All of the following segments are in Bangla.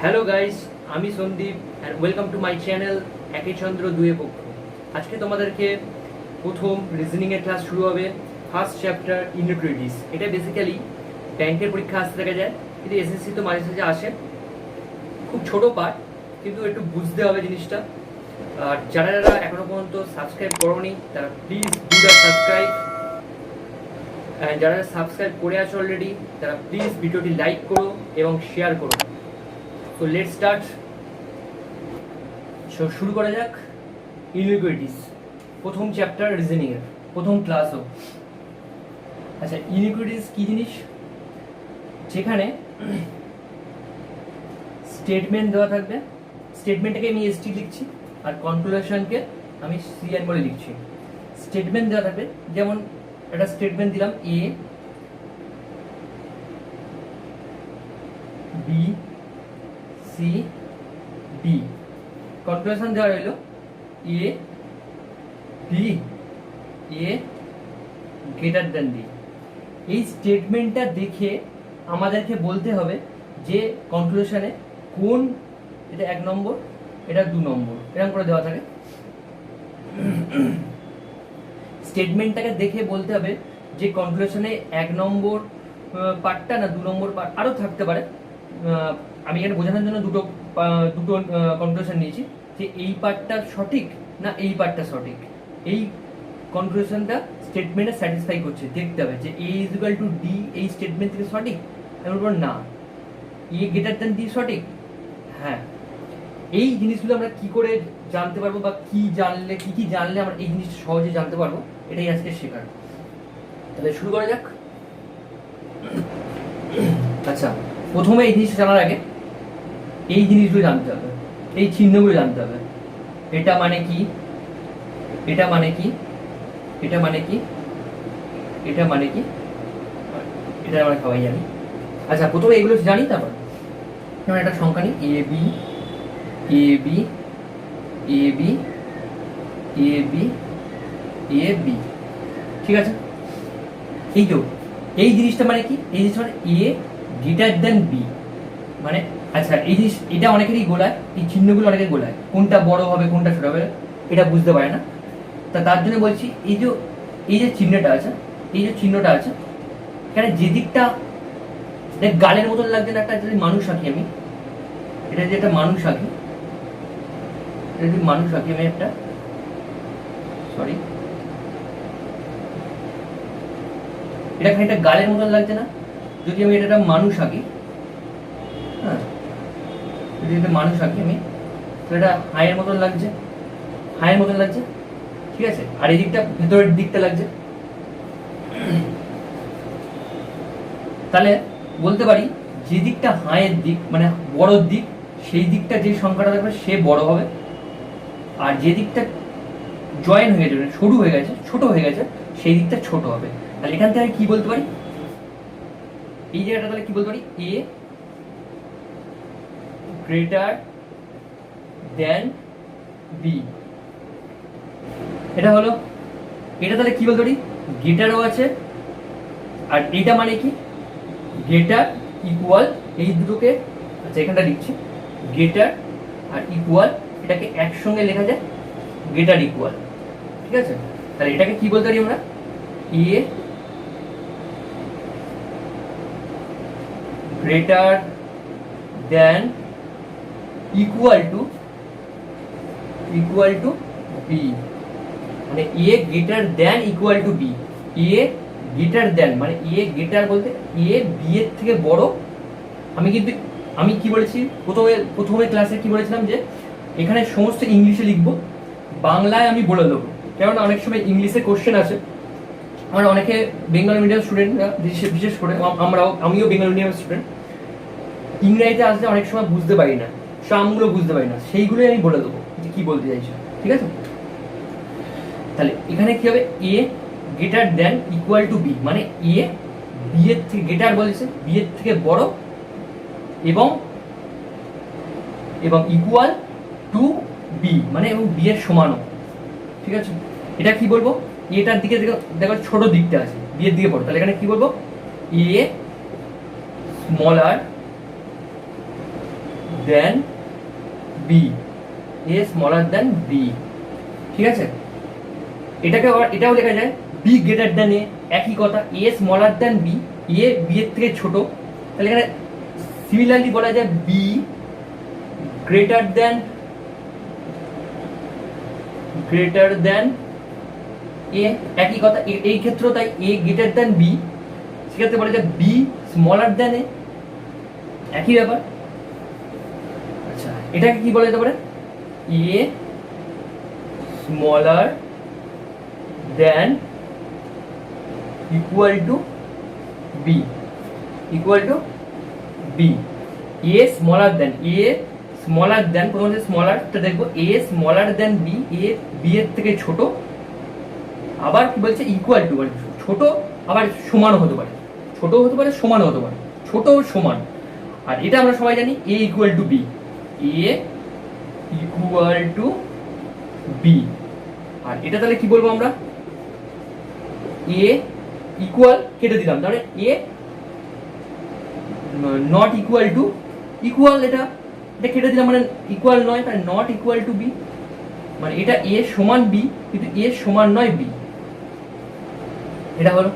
হ্যালো গাইস, আমি Sandeep and welcome to my channel একে চন্দ্র দুয়ে পক্ষ। আজকে তোমাদেরকে প্রথম রিজনিংয়ের ক্লাস শুরু হবে। First chapter inequalities. এটা বেসিক্যালি ব্যাংকের পরীক্ষা আসতে দেখা যায়, কিন্তু এসএসসি তো মাঝে সাঝে আসে। খুব ছোট পার্ট, কিন্তু একটু বুঝতে হবে জিনিসটা। আর যারা যারা এখনো পর্যন্ত সাবস্ক্রাইব করোনি তারা please do the subscribe, and যারা সাবস্ক্রাইব করে আছো অলরেডি তারা প্লিজ ভিডিওটি লাইক করো এবং শেয়ার করো। তো লেট স্টার্ট। শুরু করা যাক ইনইকুইটিস, প্রথম চ্যাপ্টার রিজনিংয়ের প্রথম ক্লাসও। আচ্ছা, ইনইকুইটিস কি জিনিস? যেখানে স্টেটমেন্ট দেওয়া থাকবে, স্টেটমেন্টটাকে আমি এসটি লিখছি আর কনক্লুশনকে আমি সিএন বলে লিখছি। স্টেটমেন্ট দেওয়া থাকবে, যেমন একটা স্টেটমেন্ট দিলাম A B C D, conclusion দেওয়া রইল এ B A greater than D. এই স্টেটমেন্টটা দেখে আমাদেরকে বলতে হবে যে কনক্লুশনে কোন, এটা 1 নম্বর, এটা 2 নম্বর, এরকম করে দেওয়া থাকে। স্টেটমেন্টটাকে দেখে বলতে হবে যে কনক্লুশনে 1 নম্বর পার্টটা না 2 নম্বর পার্ট আরও থাকতে পারে। আমি এখানে বোঝানোর জন্য দুটো কনক্লুশন নিয়েছি, যে এই পার্টটা সঠিক না এই পার্টটা সঠিক। এই কনক্লুশনটা স্টেটমেন্টে স্যাটিসফাই করছে, দেখতে হবে যে এ ইজ ইকুয়াল টু ডি এই স্টেটমেন্ট থেকে সঠিক। আমি বলবো না, এ গ্রেটার দ্যান ডি সঠিক। হ্যাঁ, এই জিনিসগুলো আমরা কি করে জানতে পারবো, বা কি জানলে আমরা এই জিনিসটা সহজে জানতে পারবো, এটাই আজকে শেখার। তাহলে শুরু করা যাক। আচ্ছা, প্রথমে এই জিনিসটা জানার আগে এই জিনিসগুলো জানতে হবে, এই চিহ্নগুলো জানতে হবে। এটা মানে কি, এটা মানে কি, এটা মানে কি, এটা মানে কি, এটা আমরা সবাই জানি। আচ্ছা, প্রথমে এগুলো জানি, তারপর যেমন একটা সংখ্যা নিই, A B A B A B A B A B, ঠিক আছে। এই তো এই জিনিসটা মানে কি, এই জিনিসটা মানে এ গ্রেটার দেন বি মানে। আচ্ছা, এই জিনিস এটা অনেকেরই গোলায়, এই চিহ্নগুলো অনেকের গোলায়, কোনটা বড় হবে কোনটা ছোট হবে এটা বুঝতে পারে না। তার জন্য বলছি, এই যে চিহ্নটা আছে, এই যে চিহ্নটা আছে এখানে যে দিকটা দেখ গালের মতন লাগছে না, একটা যদি মানুষ আঁকি আমি, এটা যে একটা মানুষ আঁকি, এটা যদি মানুষ আঁকি আমি একটা, সরি, এটা খানিকটা গালের মতন লাগছে না? যদি আমি এটা একটা মানুষ আঁকি, হ্যাঁ, যদি এটা মানুষ আঁকি আমি, তো এটা হায়ের মতন লাগছে, হায়ের মতন লাগছে, ঠিক আছে। আর এই দিকটা ভেতরের দিকটা লাগছে। তাহলে বলতে পারি যে দিকটা হায়ের দিক মানে বড় দিক, সেই দিকটা যে সংখ্যাটা থাকবে সে বড় হবে, আর যে দিকটা জয়েন হয়ে গেছে সরু হয়ে গেছে ছোট হয়ে গেছে সেই দিকটা ছোট হবে। তাহলে এখান থেকে কি বলতে পারি, এই জায়গাটা তাহলে কি বলতে পারি, এ গ্রেটার দেন বি, এটা হলো। এটা তাহলে কি বলতে পারি, গ্রেটারও আছে, আর এটা মানে কি গ্রেটার ইকুয়াল, এই দুটোকে, আচ্ছা এখানটা লিখছি গ্রেটার আর ইকুয়াল, এটাকে একসঙ্গে লেখা যায় গ্রেটার ইকুয়াল, ঠিক আছে। তাহলে এটাকে কি বলতে পারি আমরা, A greater than equal to B, মানে A greater than equal to B. A greater than মানে এ গ্রেটার বলতে এ বি এর থেকে বড়। আমি কি বলেছি প্রথমে ক্লাসে কি বলেছিলাম, যে এখানে সমস্ত ইংলিশে লিখবো, বাংলায় আমি বলে দেবো, কারণ অনেক সময় ইংলিশে কোশ্চেন আছে। আমরা অনেকে বেঙ্গল মিডিয়াম স্টুডেন্টরা, বিশেষ করে আমিও বেঙ্গল মিডিয়াম স্টুডেন্ট, ইংরেজিতে আসলে অনেক সময় বুঝতে পারি না, ট্রামগুলো বুঝতে পারি না, সেইগুলোই আমি বলে দেবো যে কি বলতে চাইছো, ঠিক আছে। তাহলে এখানে কি হবে, A greater than equal to B মানে এ বি এর থেকে, গ্রেটার বলেছে বি এর থেকে বড়, এবং ইকুয়াল টু বি মানে এবং বি এর সমানও, ঠিক আছে। এটা কি বলবো, এটার দিকে দেখো ছোট দিকটা আছে, বি এর দিকে বড়, তাহলে এখানে কি বলবো, এ smaller than B, A smaller than B, ঠিক আছে। এটাকে আবার এটাও লেখা যায় বি গ্রেটার দেন এ, একই কথা, এ smaller than B, A B এর থেকে ছোট, তাহলে এখানে সিমিলারলি বলা যায় বি গ্রেটার দেন এ, একই কথা। এই ক্ষেত্রে তাই এ গ্রেটার দেন বি, সেক্ষেত্রে বলা যায় বি স্মলার দেন এ, একই ব্যাপার। আচ্ছা, এটাকে কি বলা যেতে পারে, A smaller than equal to B, A smaller than প্রথমে স্মলারটা দেখবো, A smaller than B, A B এর থেকে ছোট, আবার কি বলছে ইকুয়াল টু, মানে ছোট আবার সমানও হতে পারে, সমানও হতে পারে, ছোট সমান। আর এটা আমরা সবাই জানি এ ইকুয়াল টু বি, আর এটা তাহলে কি বলবো আমরা, এ ইকুয়াল কেটে দিলাম, তাহলে এ নট ইকুয়াল টু, ইকুয়াল এটা কেটে দিলাম, মানে ইকুয়াল নয়, তাহলে নট ইকুয়াল টু বি, মানে এটা এ সমান বি কিন্তু এ সমান নয় বি, এটা হলো।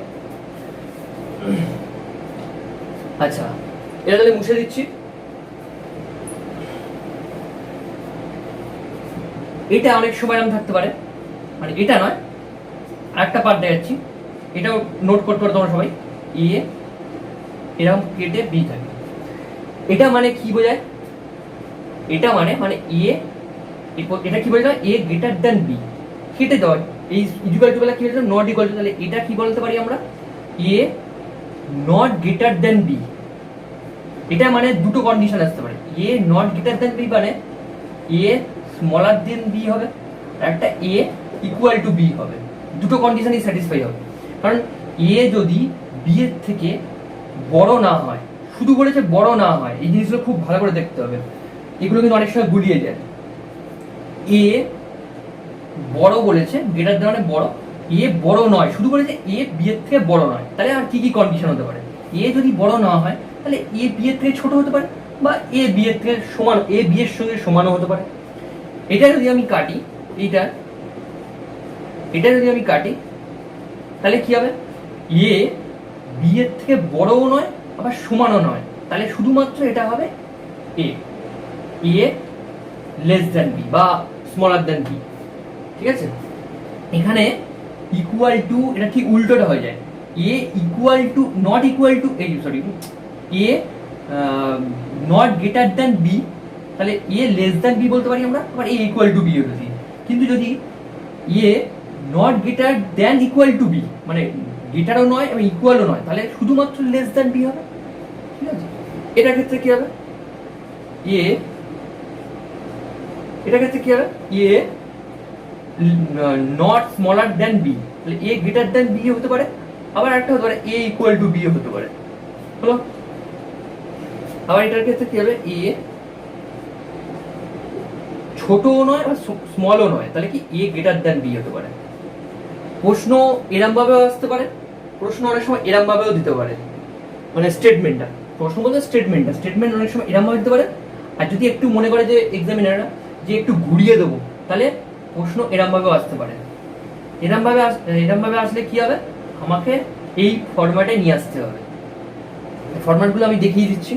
আচ্ছা, এটা তাহলে মুছে দিচ্ছি। এটা অনেক সময় এরকম থাকতে পারে, মানে এটা নয়, আরেকটা পার্ট দেখাচ্ছি, এটাও নোট করতে পারো তোমরা সবাই, এ এরকম কেটে বি থাকে। এটা মানে কি বোঝায়, এটা মানে এ, এটা কি বোঝায়, এ গ্রেটার দেন বি কেটে দেওয়া, এই ইকুয়াল টু বেলা কি হয়েছে, নট ইকুয়াল টু, তাহলে এটা কি বলতে পারি আমরা, এ নট গ্রেটার দেন বি। এটা মানে দুটো কন্ডিশন আসতে পারে, এ নট গ্রেটার দেন বি মানে এ স্মলার দেন বি হবে, আর একটা এ ইকুয়াল টু বি হবে, দুটো কন্ডিশনই স্যাটিসফাই হবে। কারণ এ যদি বি এর থেকে বড় না হয়, শুধু বলেছে বড় না হয়, এই জিনিসগুলো খুব ভালো করে দেখতে হবে, এগুলো কিন্তু অনেক সময় গুলিয়ে যায়। এ বড় বলেছে, গ্রেটার দেন মানে বড়, এ বড় নয়, শুধু বলেছে এ বি এর থেকে বড় নয়, তাহলে আর কি কি কন্ডিশন হতে পারে, এ যদি বড় না হয় তাহলে এ বি এর থেকে ছোট হতে পারে, বা এ বি এর থেকে সমান, এ বি এর সঙ্গে সমানও হতে পারে। এটা যদি আমি কাটি, এটা যদি আমি কাটি, তাহলে কি হবে, এ বি এর থেকে বড়ও নয় আবার সমানও নয়, তাহলে শুধুমাত্র এটা হবে এ লেস দেন বি বা স্মলার দেন বি, ঠিক আছে। এখানে ইকুয়াল টু, এটা ঠিক উল্টোটা হয়ে যায়, A equal to not equal to, এই sorry, A not greater than B, তাহলে এ লেস দেন বি বলতে পারি আমরা, আবার এ ইকুয়াল টু বি বলতে। কিন্তু যদি A not greater than equal to B, মানে গ্রেটারও নয় এবং ইকুয়ালও নয়, তাহলে শুধুমাত্র লেস দেন বি হবে, ঠিক আছে। এটার ক্ষেত্রে কি হবে, এটার ক্ষেত্রে কি হবে, এ নট স্মলার দেন বি, তাহলে এ গ্রেটার দেন বি হতে পারে, আবার একটা হতে পারে এ ইকুয়াল টু বি হতে পারে, হলো। আবার এটার ক্ষেত্রে কি হবে, এ ছোটও নয় বা স্মলও নয়, তাহলে কি এ গ্রেটার দেন বি হতে পারে। প্রশ্ন এরম ভাবেও আসতে পারে, প্রশ্ন অনেক সময় এরম ভাবেও দিতে পারে, মানে স্টেটমেন্টটা, প্রশ্ন বলতে স্টেটমেন্ট অনেক সময় এরম ভাবে দিতে পারে। আর যদি একটু মনে করে যে এক্সামিনাররা যে একটু ঘুরিয়ে দেবো, তাহলে প্রশ্ন এরম ভাবেও আসতে পারে। এরম ভাবে আসলে কি হবে, আমাকে এই ফরম্যাটে নিয়ে আসতে হবে। ফরম্যাটগুলো আমি দেখিয়ে দিচ্ছি,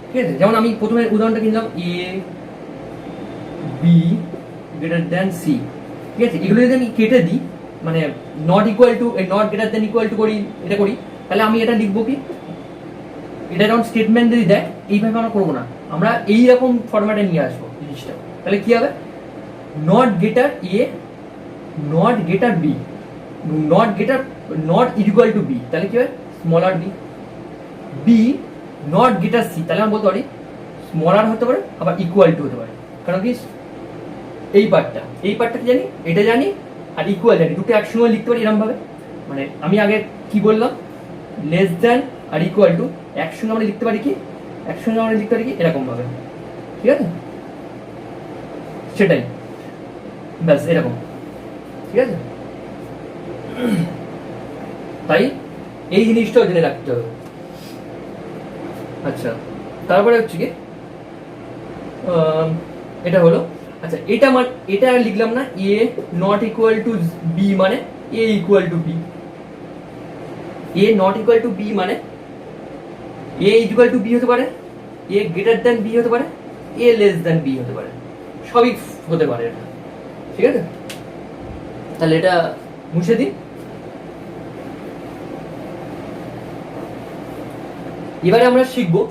ঠিক আছে। যেমন আমি প্রথমে উদাহরণটা কিনলাম, A B greater than C, ঠিক আছে। এগুলো যদি আমি কেটে দিই, মানে not equal to, not greater than equal two করি, এটা করি, তাহলে আমি এটা লিখবো কি, এটা যখন স্টেটমেন্ট যদি দেয়, এইভাবে আমরা করবো না, আমরা এইরকম ফরম্যাটে নিয়ে আসবো জিনিসটা। তাহলে কি হবে, not greater A not greater B, not equal to B, তাহলে কি হবে smaller B, B not greater C, তাহলে আমরা বলতে পারি স্মলার হতে পারে আবার ইকুয়াল টু হতে পারে। কারণ কি, এই পার্টটা কি জানি, এটা জানি, আর ইকুয়াল জানি, দুটো একসঙ্গে লিখতে পারি এরকম ভাবে। মানে আমি আগে কি বললাম, less than or equal to একসঙ্গে আমরা লিখতে পারি কি, এরকম ভাবে, ঠিক আছে, সেটাই, ব্যাস এরকম, ঠিক আছে। তাই এই জিনিসটাও জেনে রাখতে হবে। আচ্ছা, তারপরে হচ্ছে কি, এটা হলো। আচ্ছা এটা মানে এটা লিখলাম না A not equal to B মানে A equal to B, A not equal to B মানে এ ইকুয়াল টু বি হতে পারে, এ গ্রেটার দ্যান বি হতে পারে, এ লেস দ্যান বি হতে পারে, সবই হতে পারে এটা। ঠিক আছে, তাহলে এটা মুছে দিই। এবারে আমরা শিখবো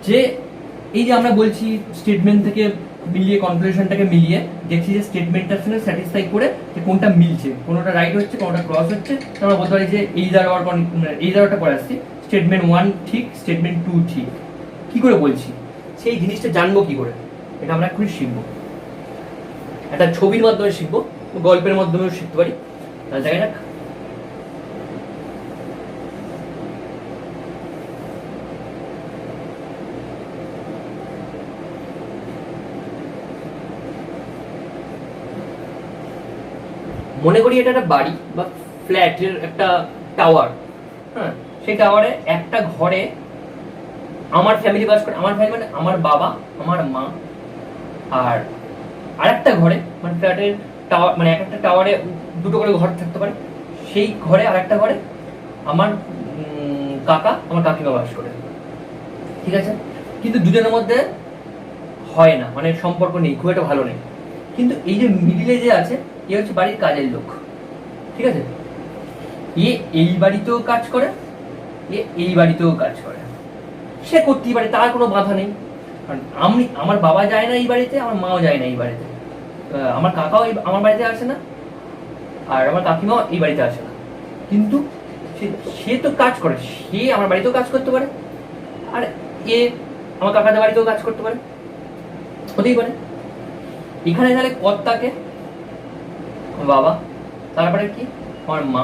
যে এই যে আমরা বলছি স্টেটমেন্ট থেকে মিলিয়ে কনক্লুশনটাকে মিলিয়ে দেখছি যে স্টেটমেন্টটার সঙ্গে স্যাটিসফাই করে যে কোনটা মিলছে, কোনোটা রাইট হচ্ছে কোনোটা ক্রস হচ্ছে, আমরা বলতে পারি যে এই দ্বারা এই দ্বারাটা করে আসছি স্টেটমেন্ট 1 ঠিক, স্টেটমেন্ট 2 ঠিক। কি করে বলছি সেই জিনিসটা জানবো কি করে, এটা আমরা এক্ষুনি শিখবো। একটা ছবির মাধ্যমে শিখবো, গল্পের মাধ্যমেও শিখতে পারি। তাহলে দেখা যাক। মনে করি এটা একটা বাড়ি বা ফ্ল্যাটের একটা টাওয়ার। হ্যাঁ, সেই টাওয়ারে একটা ঘরে আমার ফ্যামিলি বাস করে। আমার ফ্যামিলি মানে আমার বাবা, আমার মা, আর আরেকটা ঘরে মানে ফ্ল্যাটের টাওয়ার মানে এক একটা টাওয়ারে দুটো করে ঘর থাকতে পারে। সেই ঘরে আরেকটা ঘরে আমার কাকা, আমার কাকিমা বাস করে। ঠিক আছে, কিন্তু দুজনের মধ্যে হয় না, মানে সম্পর্ক নেই, খুব একটা ভালো নেই। কিন্তু এই যে মিডিলে যে আছে এ হচ্ছে বাড়ির কাজের লোক। ঠিক আছে, এ এই বাড়িতেও কাজ করে, এ এই বাড়িতেও কাজ করে, সে করতেই পারে, তার কোনো বাধা নেই। কারণ আমার বাবা যায় না এই বাড়িতে, আমার মাও যায় না এই বাড়িতে, আমার কাকাও আমার বাড়িতে আসে না, আর আমার কাকিমাও এই বাড়িতে আসে না। কিন্তু সে তো কাজ করে, সে আমার বাড়িতেও কাজ করতে পারে, আর এ আমার কাকাদের বাড়িতেও কাজ করতে পারে, হতেই পারে। এখানে তাহলে কর্তাকে বাবা, তারপরে কি আমার মা,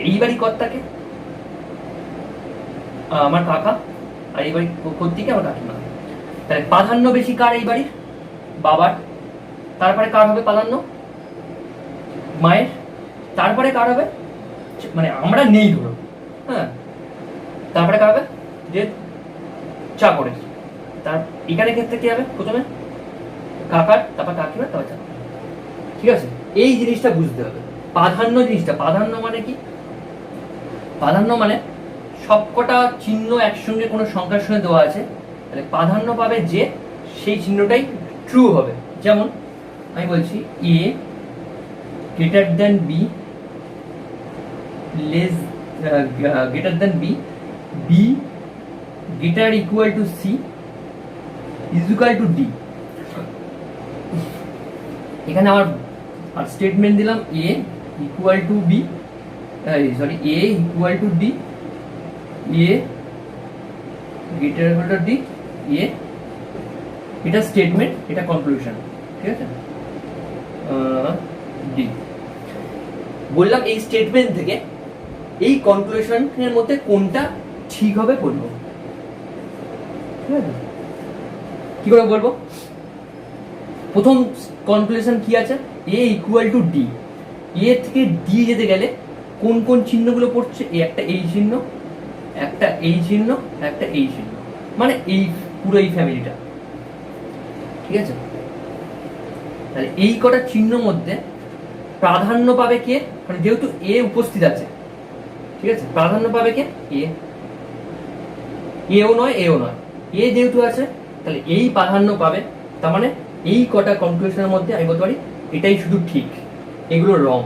এই বাড়ি কর্তাকে আমার কাকা, আর এই বাড়ি কর্তৃকে আমার কাকিমা। তাহলে প্রাধান্য বেশি কার? এই বাড়ির বাবার। তারপরে কার হবে প্রাধান্য? মায়ের। তারপরে কার হবে? মানে আমরা নেই ধরো, হ্যাঁ, তারপরে কার হবে? যে চাকরের। তার এখানে ক্ষেত্রে কি হবে? প্রথমে কাকার, তারপর কাকিমা, তারপর চাকর। ঠিক আছে, এই জিনিসটা বুঝতে হবে। প্রাধান্য জিনিসটা, প্রাধান্য মানে কি? প্রাধান্য মানে সবকটা চিহ্ন একসঙ্গে কোনো সংখ্যার সঙ্গে দেওয়া আছে, তাহলে প্রাধান্য পাবে যে সেই চিহ্নটাই ট্রু হবে। যেমন আমি বলছি A greater than B, less greater than B, B greater equal to C is equal to D. এখানে আমার স্টেটমেন্ট দিলাম A equal to B, sorry A equal to D, A greater equal to D, এ এটা স্টেটমেন্ট, এটা কনক্লুশন। ঠিক আছে, ডি বললাম। এই স্টেটমেন্ট থেকে এই কনক্লুশনের মধ্যে কোনটা ঠিক হবে বলবো। ঠিক আছে, কি করে বলবো? প্রথম কনক্লুশন কি আছে? এ ইকুয়াল টু ডি। এ থেকে ডি যেতে গেলে কোন কোন চিহ্নগুলো পড়ছে? একটা এই চিহ্ন, একটা এই চিহ্ন, একটা এই চিহ্ন, মানে এই পুরো এই ফ্যামিলিটা। ঠিক আছে, তাহলে এই কটা চিহ্ন মধ্যে প্রাধান্য পাবে কে? মানে যেহেতু এ উপস্থিত আছে, ঠিক আছে, প্রাধান্য পাবে কে? এ। এও নয় এও নয়, এ যেহেতু আছে তাহলে এই প্রাধান্য পাবে। তার মানে এই কটা কনক্লুশনের মধ্যে আমি বলতে পারি এটাই শুধু ঠিক, এগুলো রং।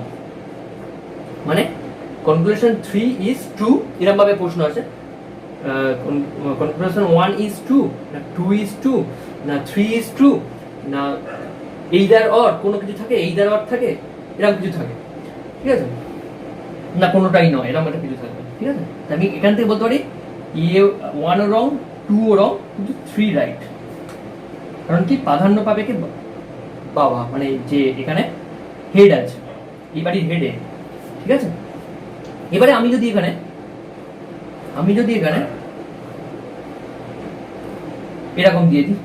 মানে কনক্লুশন 3 ইজ ট্রু, এরকম ভাবে প্রশ্ন আছে। কনক্লুশন 1 ইজ ট্রু, না 2 ইজ ট্রু, না 3 ইজ ট্রু, না এইদার অর কোনো কিছু থাকে, এইদার অর থাকে, এরকম কিছু থাকে। ঠিক আছে, না কোনোটাই নয়, এরকম একটা কিছু থাকবে। ঠিক আছে, আমি এখান থেকে বলতে পারি এ 1 ও রং, 2 ও রং, কিন্তু 3 রাইট। কারণ কি? প্রাধান্য পাবে কি? বাবা, মানে যে এখানে হেড আছে, এই বাড়ির হেডে। ঠিক আছে, এবারে আমি যদি এখানে এরকম দিয়ে দিই,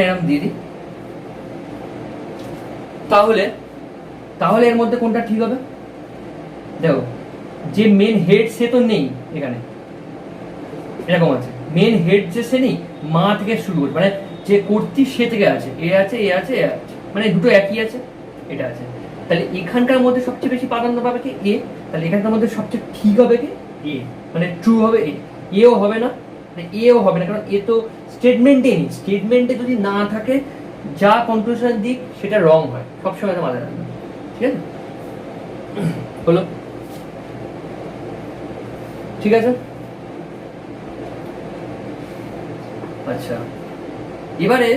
এরকম দিয়ে দিই, তাহলে এর মধ্যে কোনটা ঠিক হবে? দেখো, যে মেন হেড সে তো নেই এখানে, এরকম আছে। মেন হেড যে সে নেই, মা থেকে শুরু করছে, মানে যে কর্তৃ সে থেকে আছে, এ আছে, এ আছে, এ আছে, মানে দুটো একই আছে, এটা আছে। তাহলে এখানকার মধ্যে সবচেয়ে বেশি প্রাধান্য পাবে কি এ, তাহলে এখানকার মধ্যে সবচেয়ে ঠিক হবে কি এ, মানে ট্রু হবে এ। এও হবে না, এও হবে না, কারণ এ তো স্টেটমেন্টে নেই। স্টেটমেন্টে যদি না থাকে যা কনক্লুশন দিক সেটা রং হয়, সবসময় তো মাথায় রাখবে, ঠিক আছে? হলো, ঠিক আছে। আচ্ছা, এবারে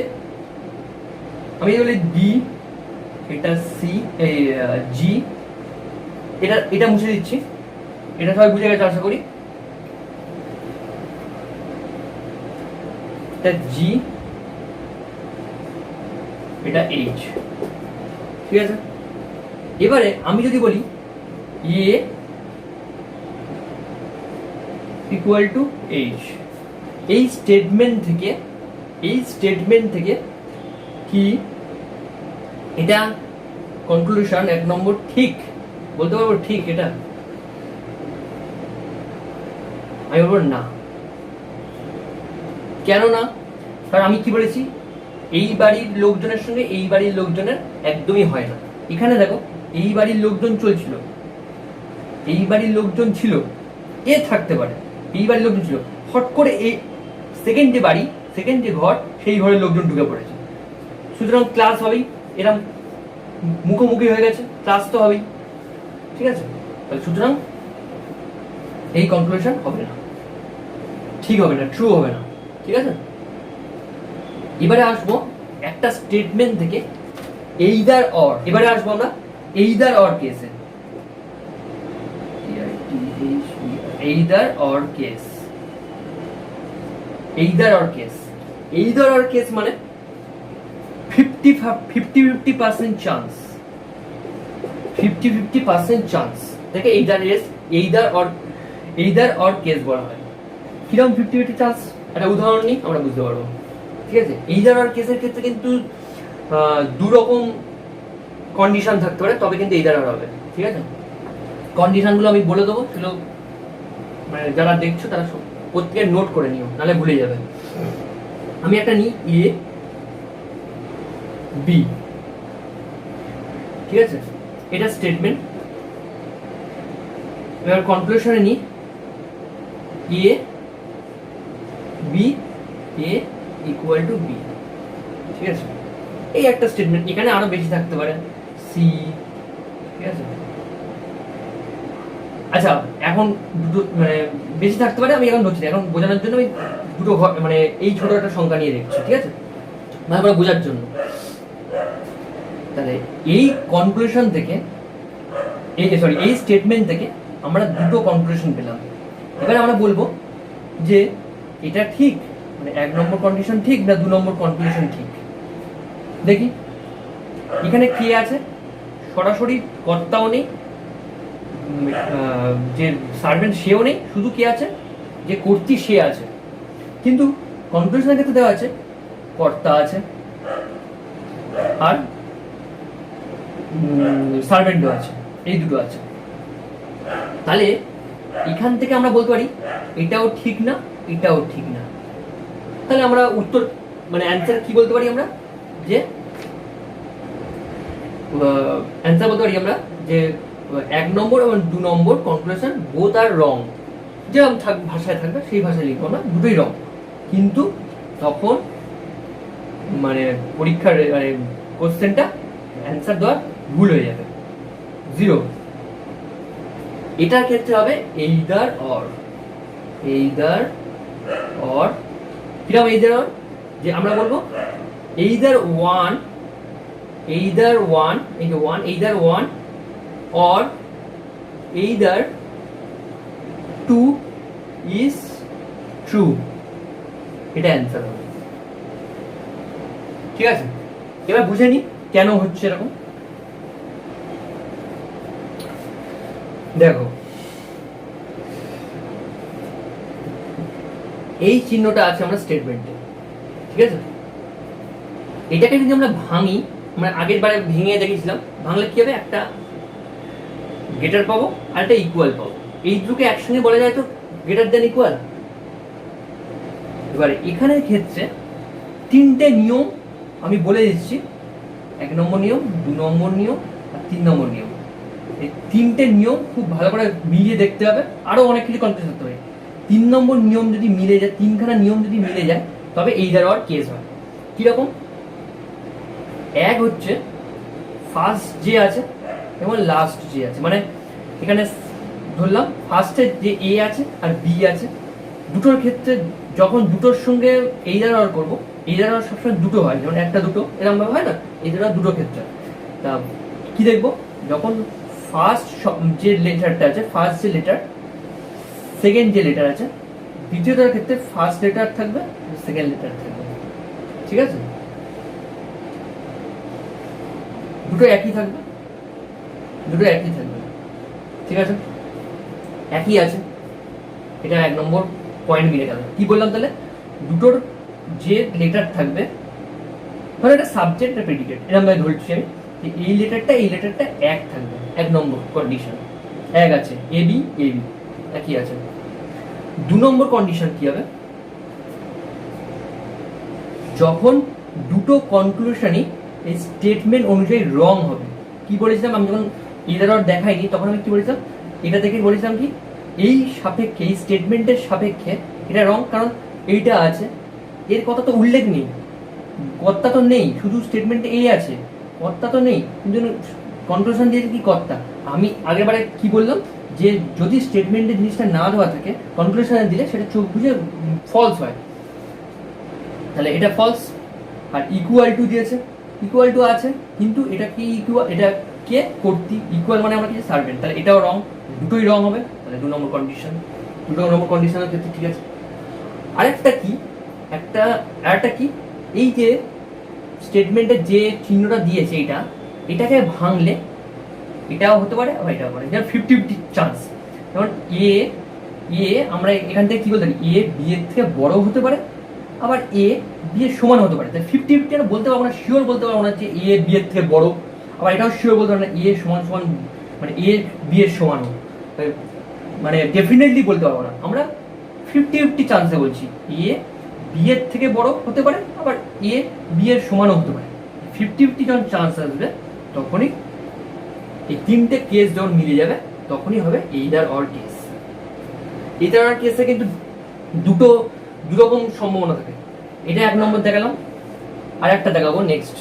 আমি বলি ডি, এটা সি, এই জি, এটা এটা মুছে দিচ্ছি, এটা সবাই বুঝে গেছে আশা করি। এটা জি, এটা এইচ, ঠিক আছে। এবারে আমি যদি বলি এ ইকুয়াল টু এইচ, এই স্টেটমেন্ট থেকে কি এটা কনক্লুশন এক নম্বর ঠিক বলতে পারবো? ঠিক এটা আমি বলবো না। কেন না? কারণ আমি কি বলেছি, এই বাড়ির লোকজনের সঙ্গে এই বাড়ির লোকজনের একদমই হয় না। এখানে দেখো, এই বাড়ির লোকজন চলছিল, এই বাড়ির লোকজন ছিল, এ থাকতে পারে, এই বাড়ির লোকজন ছিল, হট করে এই সেকেন্ড যে বাড়ি, সেকেন্ড যে ঘর, সেই ঘরের লোকজন ঢুকে পড়েছে, সুতরাং ক্লাস হবেই, এরকম মুখোমুখি হয়ে গেছে, ক্লাস তো হবেই, ঠিক আছে। তাহলে সুতরাং এই কনক্লুশন হবে না, ঠিক হবে না, ট্রু হবে না, ঠিক আছে। এবারে আসবো একটা স্টেটমেন্ট থেকে এইদার অর, এবারে আসবো আমরা এইদার অর কেসে, either or case, either or case, either or case মানে 50-50% চান্স, 50-50% চান্স দেখে এইদার অর কেস বলা হয়। কিরকম 50-50 চান্স? একটা উদাহরণ নিই, আমরা বুঝতে পারবো, ঠিক আছে। এইদার অর কেসের ক্ষেত্রে কিন্তু দু রকম কন্ডিশন থাকতে পারে, তবে কিন্তু এইদার অর হবে, ঠিক আছে। কন্ডিশনগুলো আমি বলে দেবো, সেগুলো মানে যারা দেখছো তারা প্রত্যেকে নোট করে নিও, নাহলে ভুলে যাবে। আমি একটা নিই এ বি, ঠিক আছে, এটা স্টেটমেন্ট। এবার কনক্লুশনে নিই A B, A equal to B, ঠিক আছে। এই একটা স্টেটমেন্ট, এখানে আরো বেশি থাকতে পারে, সি, ঠিক আছে। আচ্ছা, এখন দুটো মানে বেশি থাকতে পারে, আমি এখন ধরছি, এখন বোঝানোর জন্য আমি দুটো মানে এই ছোট একটা সংখ্যা নিয়ে দেখছি, ঠিক আছে, তারপরে বোঝার জন্য। তাহলে এই কনক্লুশন থেকে এই স্টেটমেন্ট থেকে আমরা দুটো কনক্লুশন পেলাম। এবারে আমরা বলবো যে এটা ঠিক, মানে এক নম্বর কন্ডিশন ঠিক না দু নম্বর কনক্লুশন ঠিক। দেখি এখানে কে আছে, সরাসরি কর্তাও নেই, যে সার্ভেন্ট সেও নেই, শুধু কে আছে, যে কর্ত্রী সে আছে। কিন্তু কনক্লুশনের ক্ষেত্রে দেওয়া আছে কর্তা আছে আর সার্ভেন্টও আছে, এই দুটো আছে। তাহলে এখান থেকে আমরা বলতে পারি এটাও ঠিক না, এটাও ঠিক না। তাহলে আমরা উত্তর মানে অ্যান্সার কি বলতে পারি আমরা, যে অ্যান্সার বলতে পারি আমরা যে এক নম্বর এবং দু নম্বর কনক্লুশন বোথ আর রং। যেরকম ভাষায় থাকবে সেই ভাষায় লিখবো না, দুটোই রং। কিন্তু তখন মানে পরীক্ষার মানে কোশ্চেনটা অ্যান্সার দেওয়ার ভুল হয়ে যাবে, 0। এটার ক্ষেত্রে হবে এইদার অর, এইদার অর। কিরকম এইদার অর? যে আমরা বলবো এইদার ওয়ান, এইদার ওয়ান, এই যে one, either one or either two is true, এটা অ্যান্সার হবে, ঠিক আছে। এবার বুঝে নি কেন হচ্ছে এরকম। দেখো এই চিহ্নটা আছে আমরা স্টেটমেন্টে, ঠিক আছে। এটাকে যদি আমরা ভাঙি, আমরা আগের বারে ভেঙে দেখেছিলাম, ভাঙলে কি হবে, একটা গ্রেটার পাবো আর একটা ইকুয়াল পাবো। এই দুটোকে একসঙ্গে বলা যায় তো গ্রেটার দেন ইকুয়াল, এবারে এখানের ক্ষেত্রে তিনটে নিয়ম আমি বলে দিচ্ছি, 1 নম্বর নিয়ম, 2 নম্বর নিয়ম আর 3 নম্বর নিয়ম। এই তিনটে নিয়ম খুব ভালো করে মিলিয়ে দেখতে হবে, আরো অনেক কিছু কনফিউজ হতে হবে। 3 নম্বর নিয়ম যদি মিলে যায়, তিনখানা নিয়ম যদি মিলে যায়, তবে এইদার অর কেস হয়। কিরকম? এক হচ্ছে ফার্স্ট যে আছে এবং লাস্ট যে আছে, মানে এখানে ধরলাম ফার্স্টে যে এ আছে আর বি আছে, দুটোর ক্ষেত্রে যখন দুটোর সঙ্গে এইদার অর করবো, এইদার অর সবসময় দুটো হয়, যেমন একটা দুটো এরকম ভাবে হয় না, এইদার অর দুটো ক্ষেত্রে। তা কি দেখবো, যখন ফার্স্ট যে লেটারটা আছে, ফার্স্ট যে লেটার, সেকেন্ড যে লেটার আছে, দ্বিতীয়টার ক্ষেত্রে ফার্স্ট লেটার থাকবে, সেকেন্ড লেটার থাকবে, ঠিক আছে? দুটো একই থাকবে, দুটো একই থাকবে, ঠিক আছে? একই আছে, এটা 1 নম্বর পয়েন্ট মিলে গেল। কি বললাম তাহলে? দুটোর যে লেটার থাকবে, ধরো এটা সাবজেক্ট আর প্রেডিকেট, এরকম ভাবে ধরছি আমি, এই লেটারটা এক থাকবে, 1 নম্বর কন্ডিশন। এক আছে এবি একই আছে। 2 নম্বর কন্ডিশন কি হবে? যখন দুটো কনক্লুশনই এই স্টেটমেন্ট অনুযায়ী রং হবে। কি বলেছিলাম আমি যখন এদের আর দেখাইনি, তখন আমি কি বলেছিলাম? এটা থেকে বলেছিলাম কি, এই সাপেক্ষে, এই স্টেটমেন্টের সাপেক্ষে এটা রং, কারণ এইটা আছে, এর কথা তো উল্লেখ নেই, কর্তা তো নেই, শুধু স্টেটমেন্টে এই আছে, কর্তা তো নেই, কিন্তু কনক্লুশন দিয়েছে কি কর্তা। আমি আগেরবারে কি বললাম, যে যদি স্টেটমেন্টের জিনিসটা না দেওয়া থাকে, কনক্লুশনে দিলে সেটা চোখ বুঝে ফলস হয়, তাহলে এটা ফলস। আর ইকুয়াল টু দিয়েছে, ইকুয়াল টু আছে, কিন্তু এটা কি ইকুয়াল, এটা কে কর্তৃ, ইকুয়াল মানে আমরা কিছু সার্ভেন্ট, তাহলে এটাও রং, দুটোই রং হবে, তাহলে 2 নম্বর কন্ডিশন। 2 নম্বর কন্ডিশনের ক্ষেত্রে ঠিক আছে। আরেকটা কি, আরেকটা কি, এই যে স্টেটমেন্টে যে চিহ্নটা দিয়েছে, এটাকে ভাঙলে এটাও হতে পারে, আবার এটাও পারে, যেমন 50-50 চান্স। যেমন এ আমরা এখান থেকে কি বলতে পারি, এ বি এর থেকে বড় হতে পারে, আবার এ বি এর সমান হতে পারে। তাই 50-50 আমরা বলতে পারবো না, শিওর বলতে পারবো না যে এ বি এর থেকে বড়, আবার এটাও শিওর বলতে পারবো না এ সমান সমান, মানে এ বি এর সমান হোক, মানে ডেফিনেটলি বলতে পারবো না। আমরা 50-50 চান্সে বলছি, এ বি এর থেকে বড় হতে পারে, আবার এ বি এর সমানও হতে পারে। 50-50 যখন চান্স আসবে, তখনই এই তিনটে কেস যখন মিলে যাবে, তখনই হবে either or case. Either or কেসে কিন্তু দুরকম সম্ভাবনা থাকে। এটা 1 নম্বর দেখালাম, আর একটা দেখাবো নেক্সট।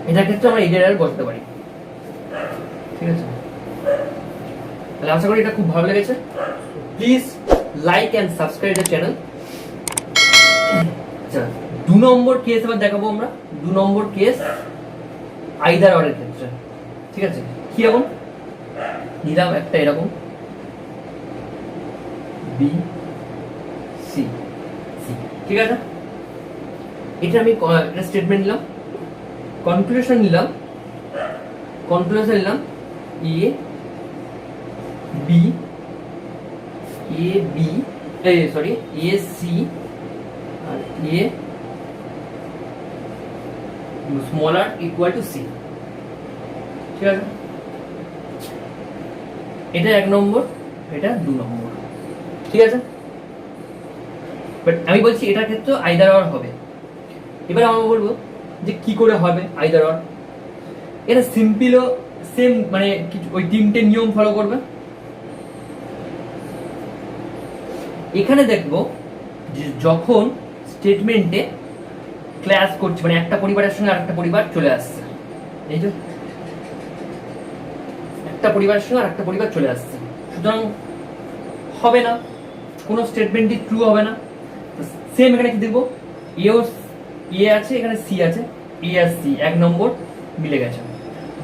এটার ক্ষেত্রে আমরা এইদার অর বসাতে পারি, ঠিক আছে? তাহলে আশা করি এটা খুব ভালো লেগেছে। Please like and subscribe the channel. আচ্ছা, 2 নম্বর কেস এবার দেখাবো আমরা। 2 নম্বর কেস আইদার অর এর ক্ষেত্রে, ঠিক আছে? কিরকম নিলাম, একটা এরকম বি সি, ঠিক আছে? এটা আমি একটা স্টেটমেন্ট নিলাম, কনক্লুশন নিলাম এ বি এ সি আর A smaller equal to C, ঠিক আছে? এটা 1 নম্বর, এটা 2 নম্বর, ঠিক আছে? বাট আমি বলছি এটার ক্ষেত্রে আইদার অর হবে। এবার আমরা বলবো যে কি করে হবে আইদার অর। এটা সিম্পলও সেম, মানে ওই তিনটে নিয়ম ফলো করবে। এখানে দেখবো যে যখন স্টেটমেন্টে ক্লাস করছে, মানে একটা পরিবারের সঙ্গে আরেকটা পরিবার চলে আসছে, এই যে একটা পরিবারের সঙ্গে আরেকটা পরিবার চলে আসছে, সুতরাং হবে না, কোনো স্টেটমেন্টই ট্রু হবে না। সেম এখানে কি দেখবো, এ আছে, এখানে সি আছে, এ আর সি 1 নম্বর মিলে গেছে।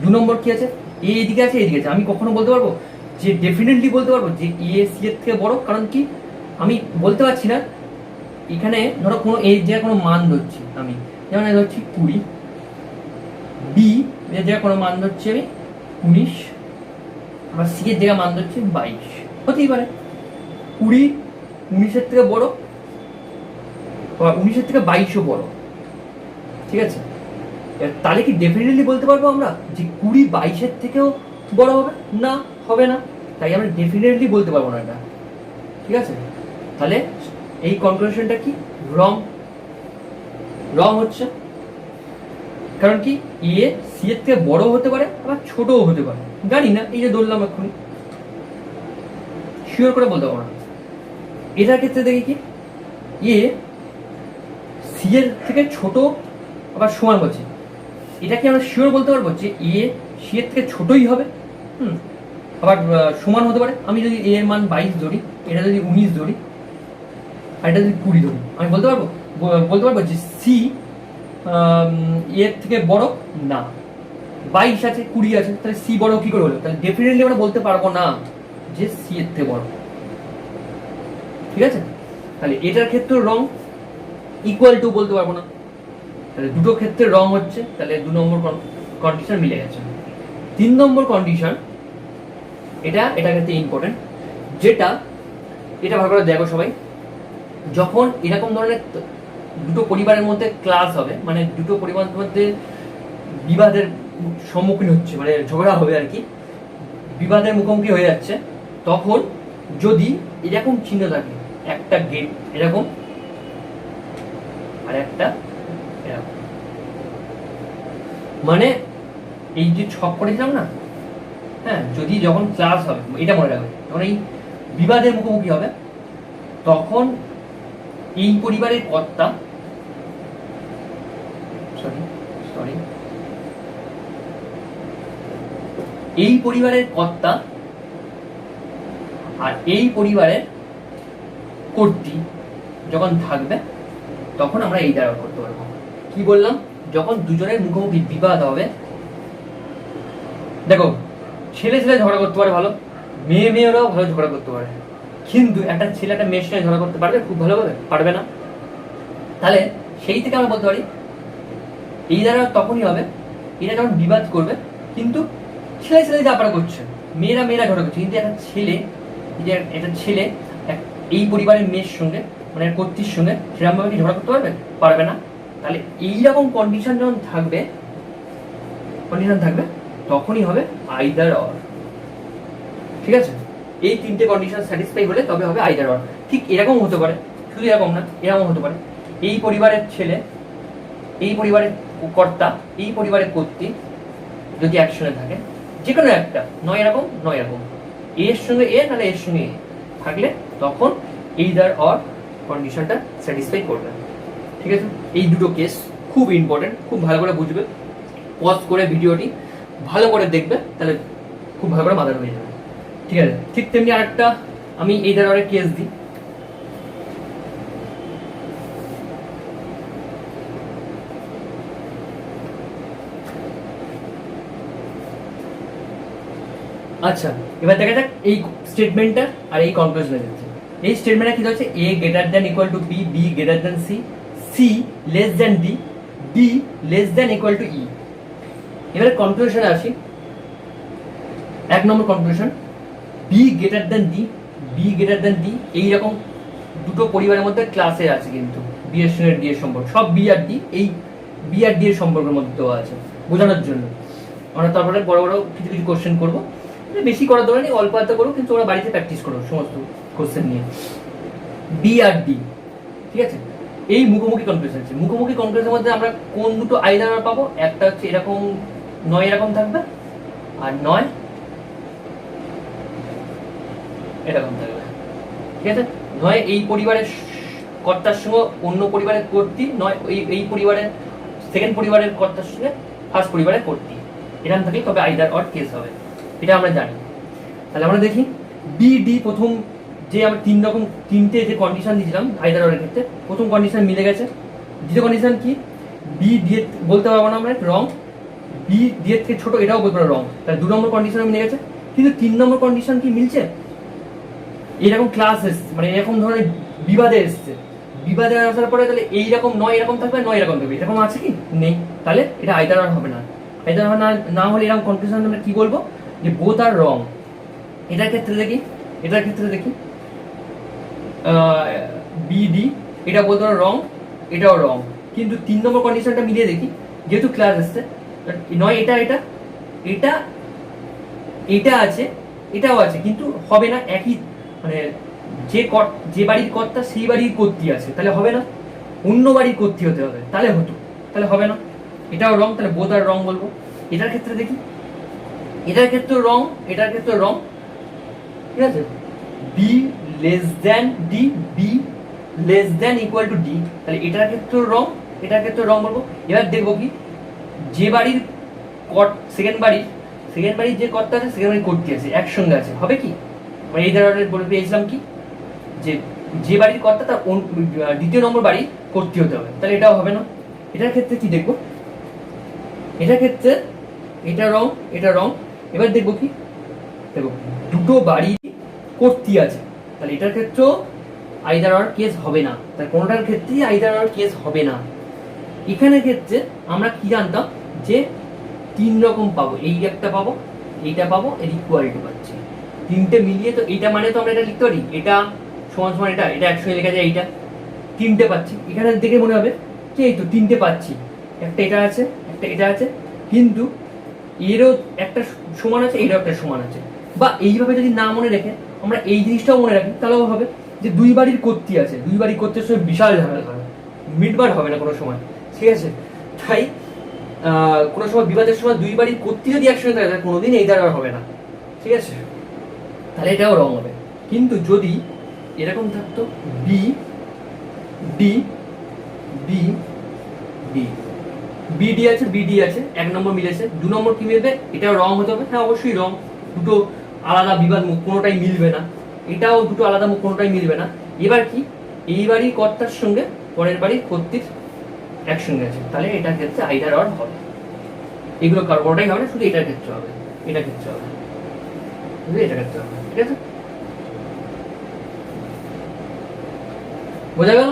2 নম্বর কি আছে, এ এদিকে আছে, এদিকে আছে। আমি কখনো বলতে পারবো যে ডেফিনেটলি বলতে পারবো যে এ সি এর থেকে বড়, কারণ কি আমি বলতে পারছি না। এখানে ধরো কোনো এ যে কোনো মান ধরছি আমি, যেমন ধরছি 20, বি এর জায়গায় কোনো মান ধরছি আমি 19, আবার সি এর জায়গায় মান ধরছি 22, হতেই পারে 20 19-এর থেকে বড়, বা 19-এর থেকে 22ও বড়, ঠিক আছে? তাহলে কি ডেফিনেটলি বলতে পারবো আমরা যে 20 22-এর থেকেও বড় হবে? না, হবে না। তাই আমরা ডেফিনেটলি বলতে পারবো না এটা, ঠিক আছে? তাহলে এই কনক্লুশনটা কি রং, রং হচ্ছে কারণ কি এ সি এর থেকে বড় হতে পারে আবার ছোটও হতে পারে, জানি না, এই যে ধরলাম এক্ষুনি, শিওর করে বলতে পারবো না। এটার ক্ষেত্রে দেখি কি এ সি এর থেকে ছোট আবার সমান বলছে, এটা কি আমরা শিওর বলতে পারবো যে এ সি এর থেকে ছোটই হবে, আবার সমান হতে পারে। আমি যদি এ এর মান 22 ধরি, এটা যদি 19 ধরি, আর এটা যদি 20 ধরি, আমি বলতে পারবো যে সি এর থেকে বড় না। 22 আছে 20 আছে, তাহলে সি বড় কি করে হলো? তাহলে ডেফিনেটলি আমরা বলতে পারবো না যে সি এর থেকে বড়, ঠিক আছে? তাহলে এটার ক্ষেত্রে রং ইকুয়াল টু বলতে পারবো না, তাহলে দুটো ক্ষেত্রে রং হচ্ছে, তাহলে 2 নম্বর কন্ডিশন মিলে গেছে। 3 নম্বর কন্ডিশন, এটা ক্ষেত্রে ইম্পর্টেন্ট, যেটা এটা ভালো করে দেখো সবাই, যখন এরকম ধরনের দুটো পরিবারের মধ্যে ক্লাস হবে, মানে দুটো পরিবারের মধ্যে বিবাদের সম্মুখীন হচ্ছে, মানে ঝগড়া হবে আর কি, বিবাদের মুখোমুখি হয়ে যাচ্ছে, তখন যদি এরকম চিহ্ন থাকে, একটা গেট এরকম আর একটা এরকম, মানে এই যে ছক করেছিলাম না, হ্যাঁ, যদি যখন ক্লাস হবে, এটা মনে রাখবে, যখন এই বিবাদের মুখোমুখি হবে, তখন এই পরিবারের কর্তা, সরি, এই পরিবারের কর্তা আর এই পরিবারের কর্ত্রী যখন থাকবে, তখন আমরা এই দ্বারা করতে পারবো। কি বললাম? যখন দুজনের মুখোমুখি বিবাদ হবে, দেখো ছেলে ঝগড়া করতে পারে ভালো, মেয়েরাও ভালো ঝগড়া করতে পারে, কিন্তু একটা ছেলে একটা মেয়ের সঙ্গে ঝগড়া করতে পারবে খুব ভালোভাবে? পারবে না। তাহলে সেই থেকে আমরা বলতে পারি এই দ্বারা তখনই হবে, এরা যখন বিবাদ করবে, কিন্তু ছেলে যা পারা করছে, মেয়েরা ঝগড়া করছে, কিন্তু একটা ছেলে এই পরিবারের মেয়ের সঙ্গে, মানে কর্ত্রীর সঙ্গে সেরকম ভাবে কি ঝগড়া করতে পারবে? পারবে না। তাহলে এইরকম কন্ডিশন যখন থাকবে, তখনই হবে আইদার অর, ঠিক আছে? এই তিনটে কন্ডিশন স্যাটিসফাই হলে তবে হবে আইদার অর। ঠিক এরকম হতে পারে, শুধু এরকম না, এরকম হতে পারে, এই পরিবারের ছেলে, এই পরিবারের কর্তা, এই পরিবারের কর্ত্রী যদি একসঙ্গে থাকে, যে কোনো একটা, নয় এরকম নয় এরকম, এর সঙ্গে এ নাহলে এর সঙ্গে এ থাকলে, তখন এইদার অর কন্ডিশনটা স্যাটিসফাই করবে, ঠিক আছে? এই দুটো কেস খুব ইম্পর্টেন্ট, খুব ভালো করে বুঝবে, পজ করে ভিডিওটি ভালো করে দেখবে, তাহলে খুব ভালো করে মাথা হয়ে যাবে, ঠিক আছে? ঠিক তেমনি আরেকটা আমি এইদার অরের কেস দিই। আচ্ছা, এবার দেখা যাক এই স্টেটমেন্টটা আর এই কনক্লুশনে যাচ্ছে। এই স্টেটমেন্টে কি হচ্ছে? A greater than equal to B, B greater than C, C less than D, D less than equal to E. এবারে কনক্লুশনে আসি। 1 নম্বর conclusion, B greater than D, B greater than D, এইরকম দুটো পরিবারের মধ্যে ক্লাসে আছে, কিন্তু বি এর সঙ্গে ডি এর সম্পর্ক, সব বি আর ডি, এই বি আর ডি এর সম্পর্কের মধ্যে দেওয়া আছে বোঝানোর জন্য। আমরা তারপরে বড় কিছু কোশ্চেন করবো, বেশি করার দরকার নেই, অল্প আধা করো, কিন্তু ওরা বাড়িতে প্র্যাকটিস করো সমস্ত কোশ্চেন নিয়ে। বি আর ডি, ঠিক আছে? এই মুখোমুখি কনক্লুশন আছে। মুখোমুখি কনক্লুশনের মধ্যে আমরা কোন দুটো আইদার পাবো? একটা হচ্ছে এরকম, নয় এরকম থাকবে, আর নয় এরকম থাকবে, ঠিক আছে? নয় এই পরিবারের কর্তার সঙ্গে অন্য পরিবারের কর্ত্রী, নয় এই পরিবারের সেকেন্ড পরিবারের কর্তার সঙ্গে ফার্স্ট পরিবারের কর্ত্রী, এরকম থাকলে তবে আইদার অর কেস হবে, এটা আমরা জানি। তাহলে আমরা দেখি বি ডি, প্রথম যে আমরা তিনটে যে কন্ডিশন দিয়েছিলাম আইদার অরের ক্ষেত্রে, প্রথম কন্ডিশন মিলে গেছে। দ্বিতীয় কন্ডিশন কি? বি ডি এর বলতে পারবো না আমরা রং, বি ডি এর থেকে ছোট, এটাও বলতে পারবো রং। তাহলে 2 নম্বর কন্ডিশন মিলে গেছে। কিন্তু 3 নম্বর কন্ডিশন কি মিলছে? এরকম ক্লাস এসছে, মানে এরকম ধরনের বিবাদে এসছে, বিবাদে আসার পরে তাহলে এইরকম নয় এরকম থাকবে, নয় এরকম থাকবে, এরকম আছে কি? নেই। তাহলে এটা আইদার অর হবে না। আইদার অর না হলে এরকম কনক্লুশন আমরা কি বলবো? যে বোথ আর রং। এটার ক্ষেত্রে দেখি বিডি, এটা বলতে পারো রং, এটাও রং। কিন্তু 3 নম্বর কন্ডিশনটা মিলিয়ে দেখি, যেহেতু ক্লাস আসছে, নয় এটা এটা আছে, এটাও আছে, কিন্তু হবে না, একই মানে যে বাড়ির কর্তা সেই বাড়ির কর্ত্রী আছে, তাহলে হবে না। অন্য বাড়ির কর্ত্রী হতে হবে, তাহলে হতো, তাহলে হবে না। এটাও রং, তাহলে বোধ আর রং বলবো। এটার ক্ষেত্রে দেখি, এটার ক্ষেত্রে রং, এটার ক্ষেত্রে রং, ঠিক আছে। B less than D, B less than equal to D, তাহলে এটার ক্ষেত্রে রং, এটার ক্ষেত্রে রং বলবো। এবার দেখবো কি, যে বাড়ির সেকেন্ড বাড়ির যে কর্তা আছে সেকেন্ড বাড়ির কর্ত্রী আছে একসঙ্গে আছে, হবে কি? মানে এই ধরনের বলে পেয়েছিলাম কি, যে বাড়ির কর্তা তার দ্বিতীয় নম্বর বাড়ি কর্ত্রী হতে হবে, তাহলে এটাও হবে না। এটার ক্ষেত্রে কি দেখবো, এটার ক্ষেত্রে এটা রং, এটা রং। এবার দেখবো কি, দেখো দুটো বাড়ি কর্ত্রী আছে, তাহলে এটার ক্ষেত্রেও আইদার অর কেস হবে না, তাই কোনোটার ক্ষেত্রেই আইদার অর কেস হবে না। এখানের ক্ষেত্রে আমরা কি জানতাম যে 3 রকম পাবো, এই একটা পাবো, এইটা পাবো, এর ইকুয়ালিটি পাচ্ছি, তিনটে মিলিয়ে তো এইটা মানে তো আমরা এটা লিখতে পারি, এটা সমান সমান এটা, এটা একসঙ্গে লেখা যায়, এইটা তিনটে পাচ্ছি। এখানে দেখে মনে হবে যে এই তো তিনটে পাচ্ছি, একটা এটা আছে, একটা এটা আছে, কিন্তু এরও একটা সমান আছে, এরও একটা সমান আছে। বা এইভাবে যদি না মনে রেখে আমরা এই জিনিসটাও মনে রাখি, তাহলেও হবে যে দুই বাড়ির কর্ত্রী আছে, দুই বাড়ির কর্ত্রীর সঙ্গে বিশাল ঝামেলা হবে, মিটবার হবে না কোনো সময়, ঠিক আছে। তাই কোনো সময় বিবাদের সময় দুই বাড়ির কর্ত্রী যদি একসঙ্গে থাকে তাহলে কোনোদিন এই দ্বারা হবে না, ঠিক আছে। তাহলে এটাও রং হবে। কিন্তু যদি এরকম থাকতো B D B D, BD আছে, বিডি আছে, 1 নম্বর মিলেছে, 2 নম্বর কি মিলবে, এটাও রং হতে হবে, হ্যাঁ অবশ্যই রং, দুটো আলাদা বিবাদ মুখ, কোনোটাই মিলবে না, এটাও দুটো আলাদা মুখ, কোনোটাই মিলবে না। এবার কি, এই বাড়ির কর্তার সঙ্গে পরের বাড়ির কর্ত্রীর একসঙ্গে আছে, তাহলে এটার ক্ষেত্রে আইদার অর হবে। এগুলো কোনোটাই হবে না, শুধু এটার ক্ষেত্রে হবে, এটার ক্ষেত্রে হবে, শুধু এটার ক্ষেত্রে হবে, ঠিক আছে। বোঝা গেল?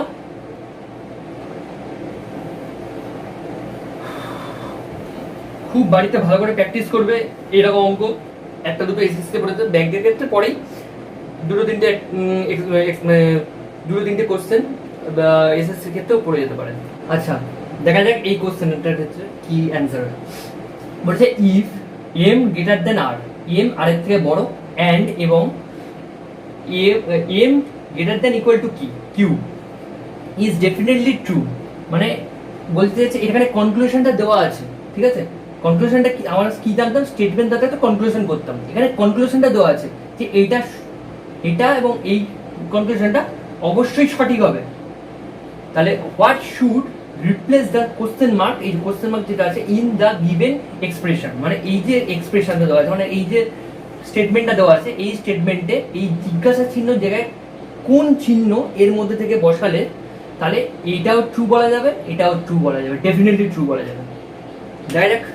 খুব বাড়িতে ভালো করে প্র্যাকটিস করবে এরকম অঙ্ক, একটা দুটো এসএসসি তে পড়তে, ব্যাংকের ক্ষেত্রে পরেই দুটো তিনটে কোশ্চেন এসএসসির ক্ষেত্রেও পড়ে যেতে পারে। আচ্ছা দেখা যাক এই কোশ্চেনটার ক্ষেত্রে কি অ্যান্সার বলছে। If M greater than R, M R এর থেকে বড়, অ্যান্ড এবং M greater than equal to কি কিউ ইজ ডেফিনেটলি ট্রু, মানে বলতে চাইছে এখানে কনক্লুশনটা দেওয়া আছে, ঠিক আছে। কনক্লুশনটা কি, আমরা কি জানতাম, স্টেটমেন্ট দ্বারা একটা কনক্লুশন করতাম, এখানে কনক্লুশনটা দেওয়া আছে যে এটা এবং এই কনক্লুশনটা অবশ্যই সঠিক হবে। তাহলে what should replace the question mark, এই কোশ্চেন মার্ক যেটা আছে ইন দ্য গিভেন এক্সপ্রেশন, মানে এই যে এক্সপ্রেশনটা দেওয়া আছে, মানে এই যে স্টেটমেন্টটা দেওয়া আছে, এই স্টেটমেন্টে এই জিজ্ঞাসা চিহ্ন জায়গায় কোন চিহ্ন এর মধ্যে থেকে বসালে তাহলে এইটাও ট্রু বলা যাবে, এটাও ট্রু বলা যাবে, ডেফিনেটলি ট্রু বলা যাবে। ডাইরেক্ট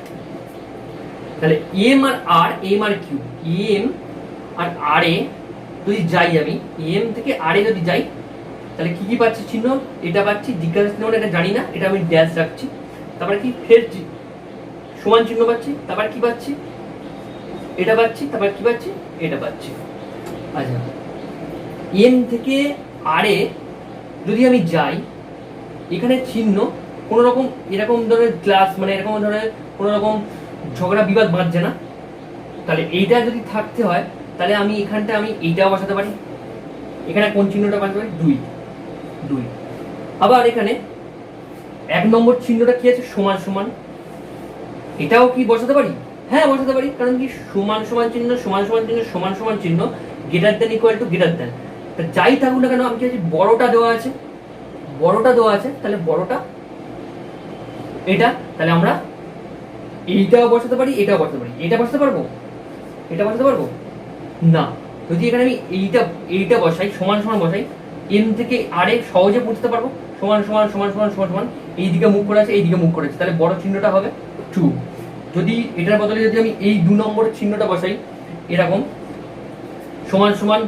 তাহলে M R Q, M R আর এ যদি যাই, আমি এম থেকে আর এ যদি যাই তাহলে কি কি পাচ্ছি চিহ্ন, এটা পাচ্ছি, জিজ্ঞাসা চিহ্ন এটা জানি না, এটা আমি ড্যাশ রাখছি, তারপরে কি ফের সমান চিহ্ন পাচ্ছি, তারপর কি পাচ্ছি, এটা পাচ্ছি, তারপর কি পাচ্ছি, এটা পাচ্ছি। আচ্ছা এম থেকে আর এ যদি আমি যাই, এখানে চিহ্ন কোন রকম এরকম ধরনের ক্লাস, মানে এরকম ধরনের কোন রকম ঝগড়া বিবাদ বাঁধছে না, তাহলে এইটা যদি থাকতে হয় তাহলে আমি এখানটা আমি এইটাও বসাতে পারি, এখানে কোন চিহ্নটা বসাতে পারি, 2। আবার এখানে 1 নম্বর চিহ্নটা কি আছে, সমান সমান, এটাও কি বসাতে পারি, হ্যাঁ বসাতে পারি, কারণ কি সমান সমান চিহ্ন, সমান সমান চিহ্ন, সমান সমান চিহ্ন, greater than equal two greater than, যাই থাকুক না কেন আমি কি বড়টা দেওয়া আছে, বড়টা দেওয়া আছে, তাহলে বড়টা এটা, তাহলে আমরা এইটাও বসাতে পারি, এটাও বসাতে পারি, এটা বসাতে পারবো, এটা বসাতে পারবো না। যদি এখানে আমি এইটা বসাই, সমান সমান বসাই, এম থেকে আর এ সহজে বুঝতে পারবো, সমান সমান সমান সমান সমান সমান, এইদিকে মুখ করে আছে, এইদিকে মুখ করেছে, তাহলে বড় চিহ্নটা হবে 2। যদি এটার বদলে যদি আমি এই 2 নম্বরের চিহ্নটা বসাই, এরকম সমান সমান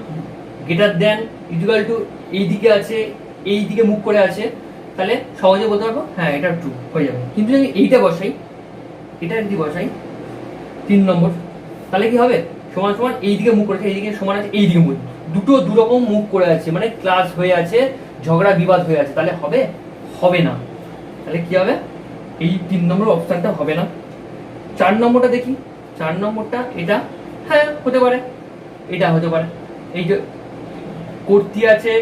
গ্রেটার দেন ইকুয়াল টু, এইদিকে আছে, এইদিকে মুখ করে আছে, তাহলে সহজে বলতে পারবো হ্যাঁ এটা 2 হয়ে যাবে। কিন্তু যদি এইটা বসাই, এটা যদি বসাই 3 নম্বর, তাহলে কি হবে, সমান সমান এইদিকে মুখ করেছে, এইদিকে সমান আছে, এইদিকে মুখ, দুটো দুরকম মুখ করে আছে, মানে ক্লাস হয়ে আছে, ঝগড়া বিবাদ হয়ে আছে, তাহলে হবে, হবে না। তাহলে কি হবে, এই 3 নম্বর অপশনটা হবে না। 4 নম্বরটা দেখি, 4 নম্বরটা এটা হ্যাঁ হতে পারে, এটা হতে পারে, এই যে কর্তী আছে,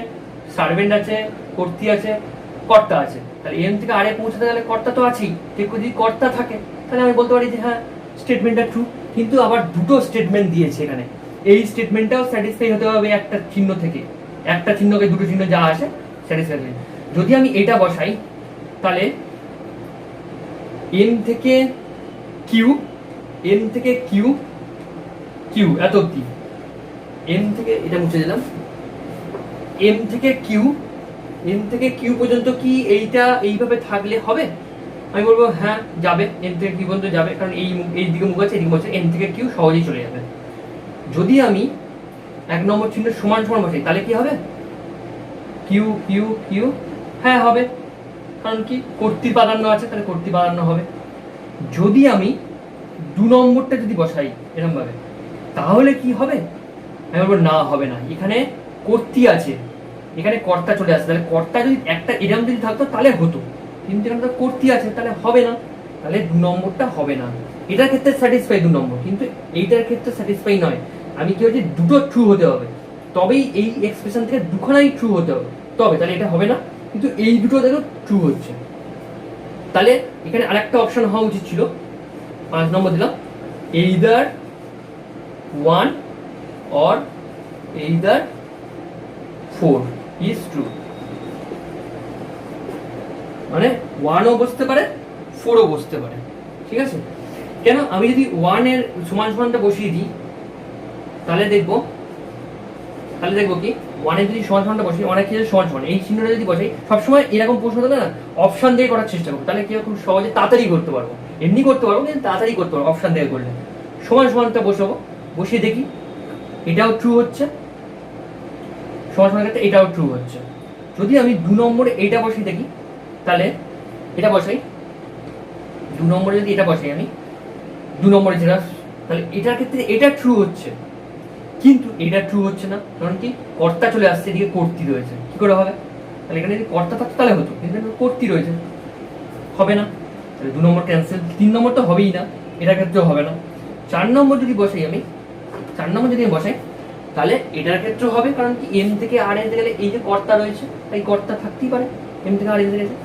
সার্ভেন্ট আছে, কর্তী আছে, কর্তা আছে। তাহলে এম থেকে আর এ পৌঁছাতে গেলে কর্তা তো আছেই। যদি কর্তা থাকে তাহলে আমি বলতে পারি যে হ্যাঁ স্টেটমেন্টটা ট্রু। কিন্তু আবার দুটো স্টেটমেন্ট দিয়েছে এখানে, এই স্টেটমেন্টটাও স্যাটিসফাই হতে হবে একটা চিহ্ন থেকে, একটা চিহ্নকে দুটো চিহ্ন যা আসে স্যাটিসফাই হবে। যদি আমি এটা বসাই তাহলে এম থেকে কিউ, এম থেকে কিউ, কিউ এত অব্দি, এম থেকে এটা মুছে দিলাম, এম থেকে কিউ, এম থেকে কিউ পর্যন্ত কি এইটা এইভাবে থাকলে হবে? আমি বলবো হ্যাঁ যাবে, এম থেকে কিউ পর্যন্ত যাবে, কারণ এই দিকে মুখ আছে, এদিকে মুখ আছে, এম থেকে কিউ সহজেই চলে যাবে। যদি আমি 1 নম্বর চিহ্ন সমান সমান বসাই তাহলে কি হবে? কিউ কিউ কিউ, হ্যাঁ হবে, কারণ কি কর্তৃ প্রাধান্য আছে, তাহলে কর্তৃ প্রাধান্য হবে। যদি আমি 2 নম্বরটা যদি বসাই এরকম ভাবে তাহলে কি হবে? আমি বলবো না হবে না, এখানে কর্তৃ আছে, এখানে কর্তা চলে আসে, তাহলে কর্তা যদি একটা এরকম যদি থাকতো তাহলে হতো, কিন্তু এখানে তো কর্তৃ আছে তাহলে হবে না, তাহলে 2 নম্বরটা হবে না। এটার ক্ষেত্রে স্যাটিসফাই 2 নম্বর, কিন্তু এইটার ক্ষেত্রে স্যাটিসফাই নয়। আমি কি হচ্ছে দুটো ট্রু হতে হবে, তবেই এই এক্সপ্রেশন থেকে দুখানাই ট্রু হতে হবে, তবে তাহলে এটা হবে না। কিন্তু এই দুটো দেখো ট্রু হচ্ছে, তাহলে এখানে আরেকটা অপশন হওয়া উচিত ছিল। 5 নম্বর দিলাম, either 1 or either 4 is true, মানে 1ও বসতে পারে 4ও বসতে পারে, ঠিক আছে? কেন? আমি যদি 1 এর সমান সমানটা বসিয়ে দিই তাহলে দেখবো কি 1 এর যদি সমান সমানটা বসিয়ে, অনেক কিছু সমান সমান এই চিহ্নটা যদি বসাই, সবসময় এরকম প্রশ্ন হলে না অপশন দিয়ে করার চেষ্টা করবো, তাহলে কি খুব সহজে তাড়াতাড়ি করতে পারবো। এমনি করতে পারবো কিন্তু তাড়াতাড়ি করতে পারবো অপশন দিয়ে করলে। সমান সমানটা বসাবো, বসিয়ে দেখি এটাও ট্রু হচ্ছে, সমান সমান ক্ষেত্রে এটাও ট্রু হচ্ছে। যদি আমি 2 নম্বরে এইটা বসিয়ে দেখি তাহলে এটা বসাই, 2 নম্বরে যদি এটা বসাই আমি 2 নম্বরে যেটা, তাহলে এটার ক্ষেত্রে এটা ট্রু হচ্ছে, কিন্তু এটা ট্রু হচ্ছে না, কারণ কি কর্তা চলে আসছে, এদিকে কর্তৃ রয়েছে, কি করে হবে? তাহলে এখানে যদি কর্তা থাকতো তাহলে হতো, কিন্তু কর্তৃ রয়েছে, হবে না, তাহলে 2 নম্বর ক্যান্সেল। 3 নম্বর তো হবেই না, এটার ক্ষেত্রেও হবে না। 4 নম্বর যদি বসাই আমি, 4 নম্বর যদি আমি বসাই তাহলে এটার ক্ষেত্রে হবে, কারণ কি এম থেকে আর এতে গেলে এই যে কর্তা রয়েছে, তাই কর্তা থাকতেই পারে এম থেকে আর এতে গেছে।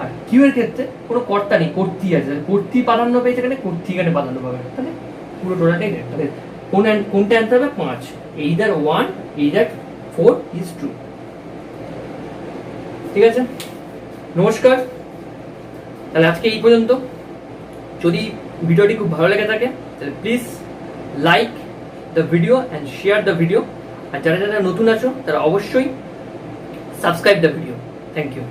আর কিউ এর ক্ষেত্রে কোনো কর্তা নেই, কর্তৃ আছে, কর্তৃ প্রাধান্য পেয়েছে, এখানে কর্তৃ এখানে প্রাধান্য পাবে, তাহলে পুরো টোটালটাই রেট। তাহলে কোনটা অ্যান্সার হবে? 5, either 1 either 4 is true। ঠিক আছে, নমস্কার। তাহলে আজকে এই পর্যন্ত। যদি ভিডিওটি খুব ভালো লেগে থাকে তাহলে please like the video and share the video, আর যারা যারা নতুন আছো তারা অবশ্যই subscribe the video. Thank you.